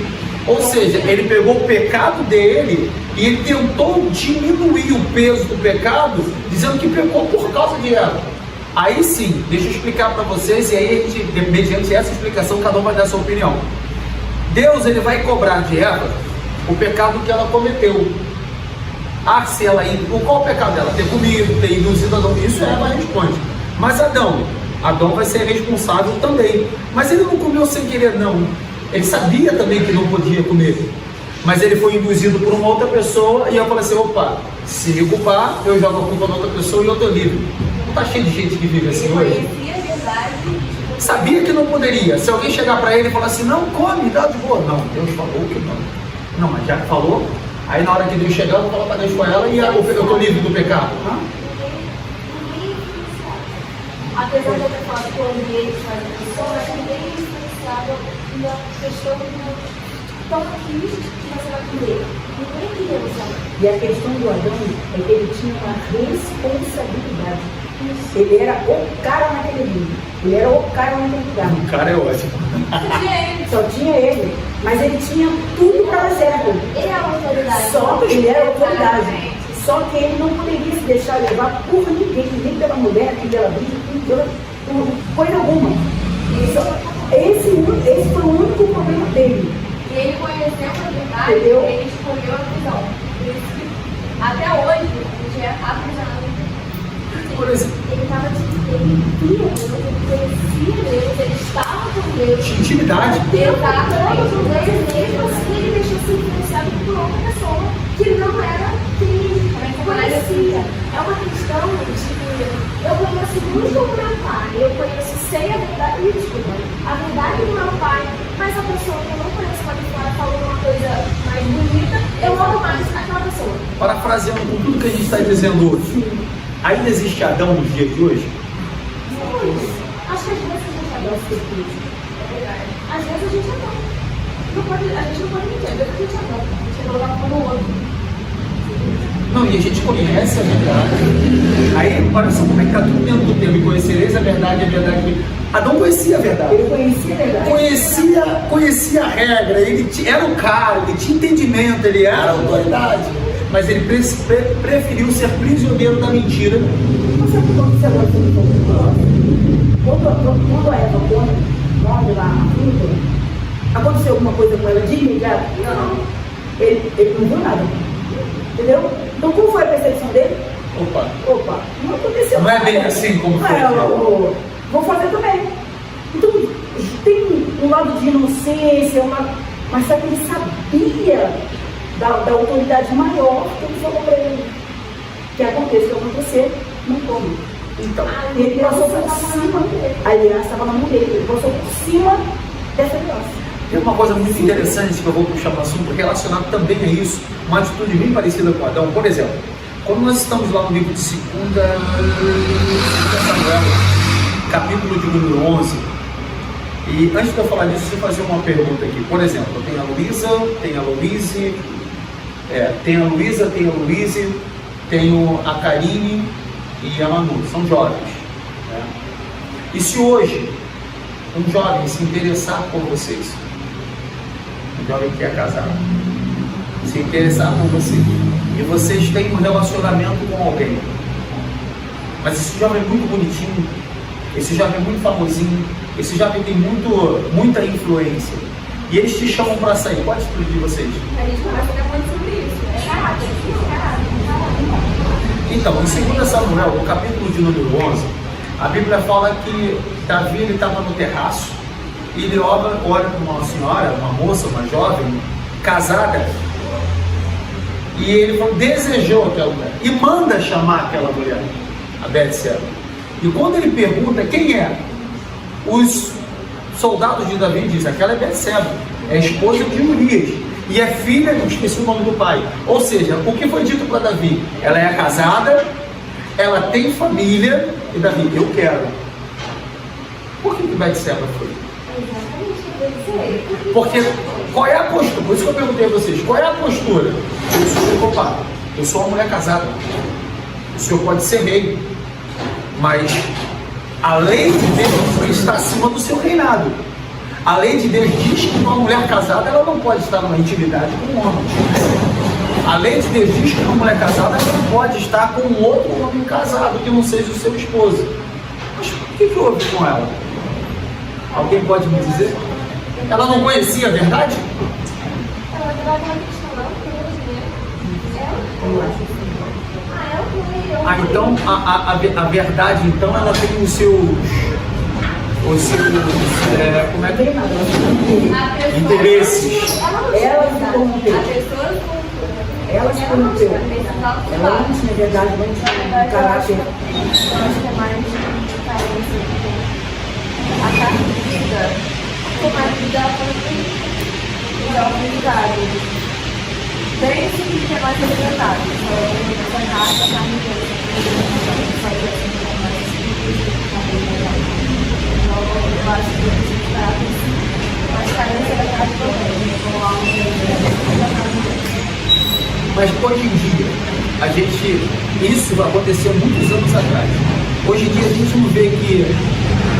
Ou seja, ele pegou o pecado dele e ele tentou diminuir o peso do pecado, dizendo que pecou por causa de Eva. Aí sim, deixa eu explicar para vocês, e aí a gente, mediante essa explicação, cada um vai dar a sua opinião. Deus, ele vai cobrar de Eva o pecado que ela cometeu. Ah, se ela, qual o pecado dela? Ter comido, ter induzido Adão, isso Eva responde. Mas Adão vai ser responsável também. Mas ele não comeu sem querer, não. Ele sabia também que não podia comer. Mas ele foi induzido por uma outra pessoa e eu falei assim, opa, se me culpar, eu jogo a culpa na outra pessoa e eu estou livre. Não está cheio de gente que vive assim hoje? Sabia que não poderia. Se alguém chegar para ele e falar assim, não, come, dá de boa. Não, Deus falou que não. Não, mas já que falou, aí na hora que Deus chegar, eu vou falar para Deus com ela e eu estou livre do pecado. Apesar de eu ter falado que o ambiente faz a pessoa, acho que ninguém é influenciável na questão do toma aqui que você vai comer. Ninguém queria usar. E a questão do Adão é que ele tinha uma responsabilidade. Ele era o cara naquele mundo. Ele era o cara naquele lugar. O cara é ótimo. Só tinha ele. Mas ele tinha tudo para dar certo. Ele era a autoridade. Só que ele era a autoridade. Só que ele não poderia se deixar levar por ninguém, nem pela mulher, nem pela vida, nem pela coisa alguma. Esse foi o único problema dele. E ele conheceu a verdade, Entendeu? ele escolheu a prisão. Por isso que até hoje ele é aprisionado. Por exemplo, Ele estava ele via Deus, ele conhecia Deus, ele estava com Deus. de intimidade. Deus estava com Deus, mesmo assim ele deixou ser influenciado por outra pessoa que não era quem conhecia. É uma questão de eu conheço muito o meu pai, eu conheço, sei a verdade, desculpa, a verdade do meu pai, mas a pessoa que eu não conheço lá de fora falou uma coisa mais bonita, eu amo mais aquela pessoa. Parafraseando com tudo que a gente está dizendo hoje, ainda existe Adão nos dias de hoje? Acho que às vezes a gente adora ser isso. É verdade. Às vezes a gente adora. A gente não pode mentir, às vezes a gente adora. A gente adora como o outro. Não, e a gente conhece a verdade. Aí, olha só como é que está tudo dentro do termo. Conhecereis a verdade, a verdade. Adão conhecia a verdade. Ele conhecia a verdade. Conhecia a regra, ele era o cara, ele tinha entendimento, ele era a autoridade. Mas ele preferiu ser prisioneiro da mentira. Não sabe o que aconteceu quando a Eva come lá a fruta? Aconteceu alguma coisa com ela de imediato? Não. Ele não viu nada. Entendeu? Então, qual foi a percepção dele? Opa, não aconteceu nada. Não é bem assim como foi. Vou fazer também. Então, tem um lado de inocência, mas só que ele sabia da autoridade maior que ele falou para ele. Que aconteça o que acontecer, não come. Então, ele passou por cima, a aliança estava na mão dele, ele passou por cima dessa aliança. Tem uma coisa muito interessante que eu vou puxar no assunto, relacionado também a isso, uma atitude bem parecida com Adão. Por exemplo, quando nós estamos lá no livro de 2 Samuel, capítulo de número 11, E antes de eu falar disso, deixa eu fazer uma pergunta aqui. Por exemplo, tem a Luísa, tem a Luíse, tem a Luíse, tenho a Karine e a Manu, são jovens. Né? E se hoje um jovem se interessar por vocês, um jovem que é casado, se interessar por vocês, e vocês têm um relacionamento com alguém, mas esse jovem é muito bonitinho, esse jovem é muito famosinho, esse jovem tem muita influência, e eles te chamam para sair, pode explodir vocês? A gente conversa muito sobre isso. É caráter. Então, em 2 Samuel, no capítulo de número 11, a Bíblia fala que Davi estava no terraço e ele olha para uma senhora, uma moça, uma jovem, casada, e ele desejou aquela mulher e manda chamar aquela mulher, a Betseba. E quando ele pergunta quem é, os soldados de Davi dizem: aquela é Betseba, é a esposa de Urias e é filha, não esqueci o nome do pai. Ou seja, o que foi dito para Davi? Ela é casada, ela tem família, e Davi, eu quero. Por que Betseba foi? Porque qual é a postura? Por isso que eu perguntei a vocês, qual é a postura? Eu sou preocupado, eu sou uma mulher casada, o senhor pode ser rei, mas a lei de Deus está acima do seu reinado. A lei de Deus diz que uma mulher casada ela não pode estar numa intimidade com um homem. A lei de Deus diz que uma mulher casada ela não pode estar com um outro homem casado que não seja o seu esposo. Mas o que houve com ela? Alguém pode me dizer? Ela não conhecia a verdade? Ela vai uma questão, não, Então a verdade, então, ela tem os seus como é que é? Interesses. Ela se corrompeu. Ela se corrompeu. Ela não tinha verdade, não tinha caráter. A carne de vida, como a vida é autoridade. Tem esse que é mais representado. Essa raça, a carne de vida. Eu acho que a gente está mais carência da carne também. Mas hoje em dia, isso aconteceu muitos anos atrás. Hoje em dia a gente não vê que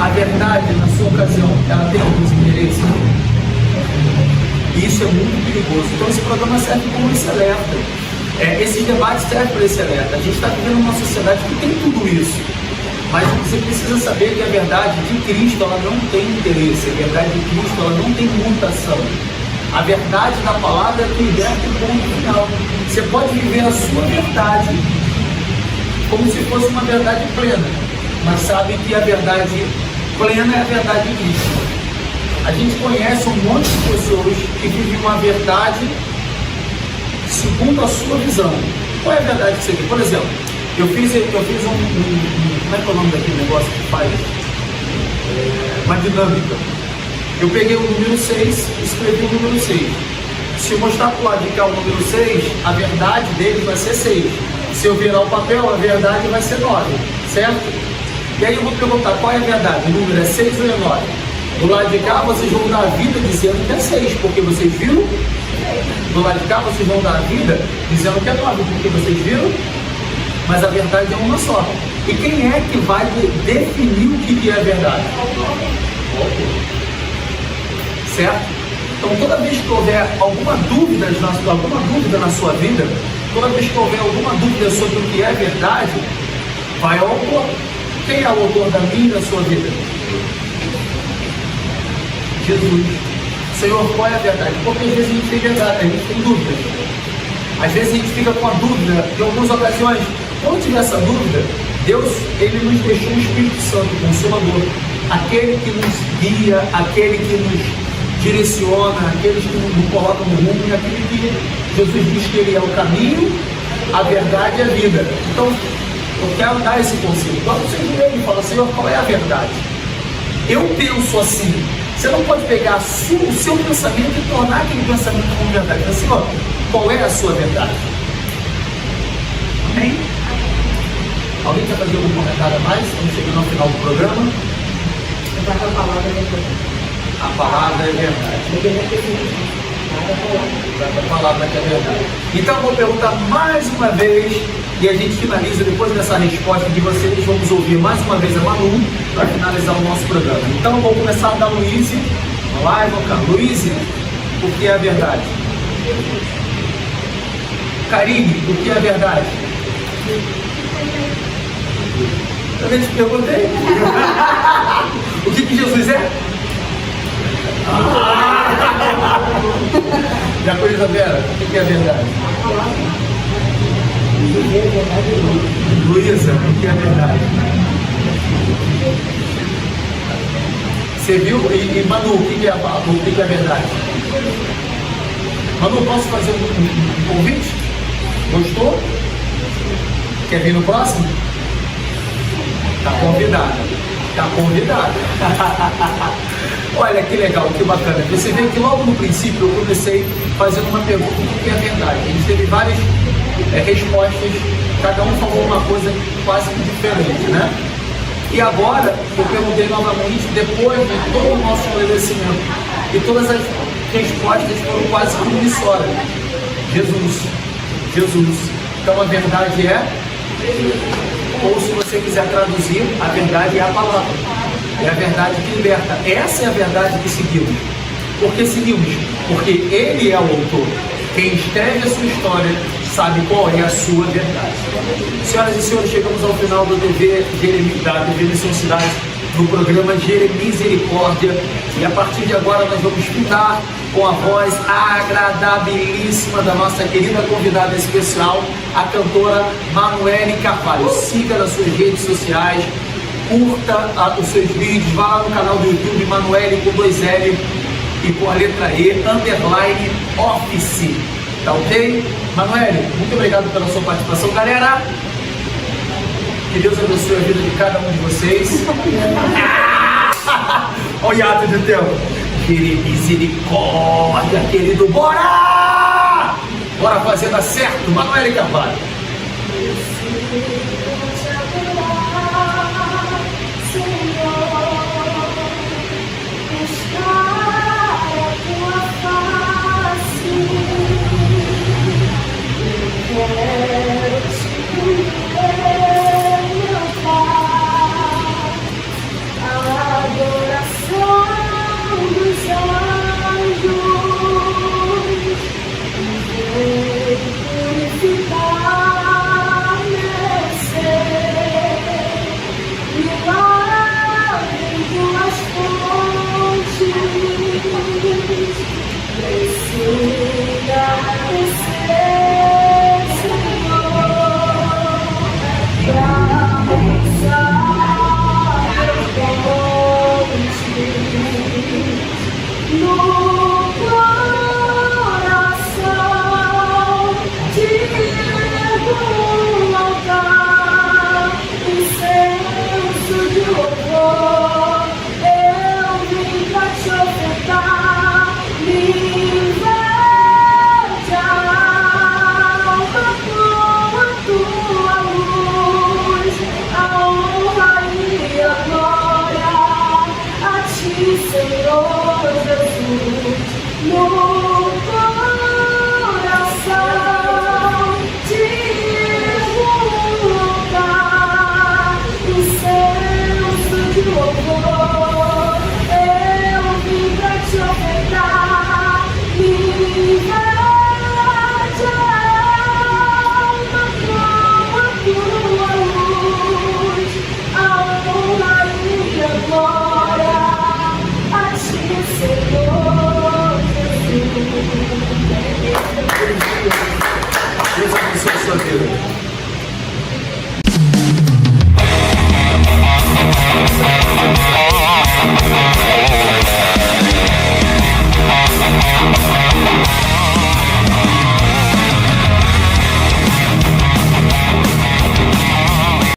a verdade, na sua ocasião, ela tem alguns interesses. E isso é muito perigoso. Então esse programa serve como esse alerta. Esses debates servem para esse alerta. A gente está vivendo uma sociedade que tem tudo isso. Mas você precisa saber que a verdade de Cristo ela não tem interesse. A verdade de Cristo ela não tem mutação. A verdade da palavra é que liberta o ponto final. Você pode viver a sua verdade como se fosse uma verdade plena, mas sabe que a verdade plena é a verdade de Cristo. A gente conhece um monte de pessoas que vivem uma verdade segundo a sua visão. Qual é a verdade que você tem? Por exemplo, eu fiz como é que é o nome daquele negócio que faz? Uma dinâmica. Eu peguei o número 6 e escrevi o número 6. Se eu mostrar para o lado de cá o número 6, a verdade dele vai ser 6. Se eu virar o papel, a verdade vai ser 9, certo? E aí eu vou perguntar, qual é a verdade? O número é 6 ou é 9? Do lado de cá, vocês vão dar a vida dizendo que é 6, porque vocês viram? Do lado de cá, vocês vão dar a vida dizendo que é 9, porque vocês viram? Mas a verdade é uma só. E quem é que vai definir o que é a verdade? Certo? Então, toda vez que houver alguma dúvida na sua vida, toda vez que houver alguma dúvida sobre o que é verdade, vai ao autor. Quem é o autor da minha e da sua vida? Jesus. Senhor, qual é a verdade? Porque às vezes a gente tem verdade, a gente tem dúvidas. Às vezes a gente fica com a dúvida, em algumas ocasiões, quando tiver essa dúvida, Deus, Ele nos deixou o Espírito Santo, o Consolador, aquele que nos guia, aquele que nos direciona, aqueles que nos colocam no rumo, e aquele que Jesus diz que Ele é o caminho, a verdade e a vida. Então, eu quero dar esse conselho. Quando você vem e fala, Senhor, qual é a verdade? Eu penso assim. Você não pode pegar o seu pensamento e tornar aquele pensamento como verdade. Então, Senhor, qual é a sua verdade? Amém? Alguém quer fazer algum comentário a mais? Estamos chegando ao final do programa. Eu vou falar a palavra depois. A palavra é verdade. A palavra que é verdade. Então eu vou perguntar mais uma vez e a gente finaliza depois dessa resposta de vocês. Vamos ouvir mais uma vez a Manu para finalizar o nosso programa. Então eu vou começar da Luíse. Vamos lá, Luíse, o que é a verdade? Karine, o que é a verdade? Eu nem te perguntei. O que Jesus é? E a coisa Vera, o que é a verdade? Luísa, o que é a verdade? Você viu? E Manu, o que é a verdade? Manu, posso fazer um convite? Gostou? Quer vir no próximo? Tá convidada. Tá convidada. Olha que legal, que bacana. Você vê que logo no princípio eu comecei fazendo uma pergunta, o que é verdade? A gente teve várias respostas, cada um falou uma coisa quase que diferente, né? E agora eu perguntei novamente, depois de todo o nosso esclarecimento, e todas as respostas foram quase que unissórias. Jesus. Então a verdade é, ou se você quiser traduzir, a verdade é a palavra. É a verdade que liberta. Essa é a verdade que seguimos. Por que seguimos? Porque Ele é o autor. Quem escreve a sua história sabe qual é a sua verdade. Senhoras e senhores, chegamos ao final do da TV Missão Cidade, no programa Misericórdia. E a partir de agora nós vamos ficar com a voz agradabilíssima da nossa querida convidada especial, a cantora Manuele Carvalho. Siga nas suas redes sociais, curta os seus vídeos, vá lá no canal do YouTube Manuele com 2L e com a letra E, _office. Tá ok? Manuele, muito obrigado pela sua participação. Galera, que Deus abençoe a vida de cada um de vocês. Olha o hiato de tempo. Misericórdia, querido. Bora! Bora fazer dar certo. Manuele Carvalho.